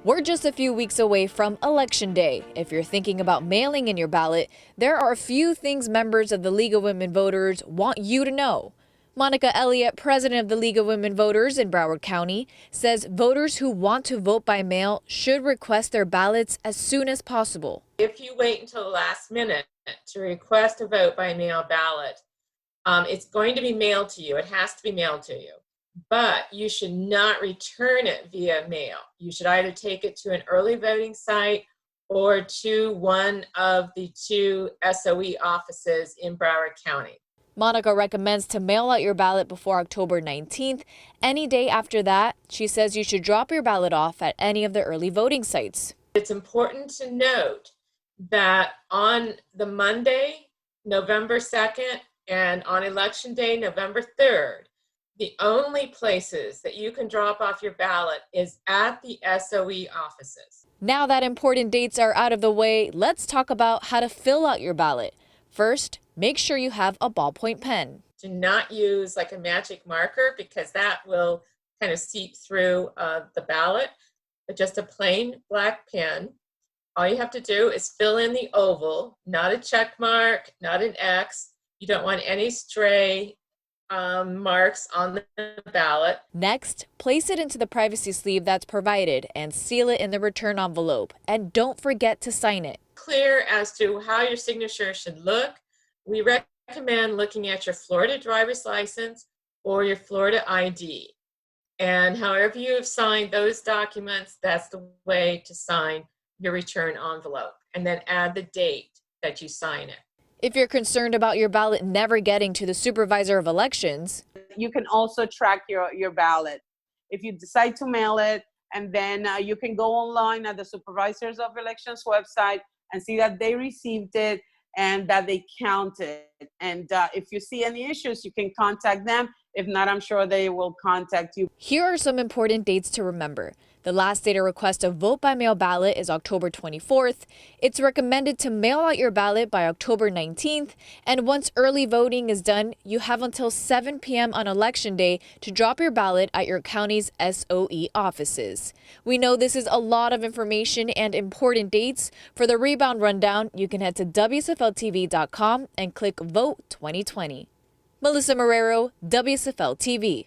We're just a few weeks away from Election Day. If you're thinking about mailing in your ballot, there are a few things members of the League of Women Voters want you to know. Monica Elliott, president of the League of Women Voters in Broward County, says voters who want to vote by mail should request their ballots as soon as possible. If you wait until the last minute to request a vote by mail ballot, it's going to be mailed to you. It has to be mailed to you. But you should not return it via mail. You should either take it to an early voting site or to one of the two SOE offices in Broward County. Monica recommends to mail out your ballot before October 19th. Any day after that, she says you should drop your ballot off at any of the early voting sites. It's important to note that on the Monday, November 2nd, and on Election Day, November 3rd, the only places that you can drop off your ballot is at the SOE offices. Now that important dates are out of the way, let's talk about how to fill out your ballot. First, make sure you have a ballpoint pen. Do not use like a magic marker because that will kind of seep through the ballot, but just a plain black pen. All you have to do is fill in the oval, not a check mark, not an X. You don't want any stray marks on the ballot. Next, place it into the privacy sleeve that's provided and seal it in the return envelope. And don't forget to sign it. Clear as to how your signature should look. We recommend looking at your Florida driver's license or your Florida ID. And however you have signed those documents, that's the way to sign your return envelope. And then add the date that you sign it. If you're concerned about your ballot never getting to the supervisor of elections, you can also track your ballot. If you decide to mail it, and then you can go online at the supervisors of elections website and see that they received it and that they counted. And if you see any issues, you can contact them. If not, I'm sure they will contact you. Here are some important dates to remember. The last day to request a vote by mail ballot is October 24th. It's recommended to mail out your ballot by October 19th. And once early voting is done, you have until 7 p.m. on Election Day to drop your ballot at your county's SOE offices. We know this is a lot of information and important dates. For the Rebound Rundown, you can head to WSFLTV.com and click Vote 2020. Melissa Marrero, WSFL TV.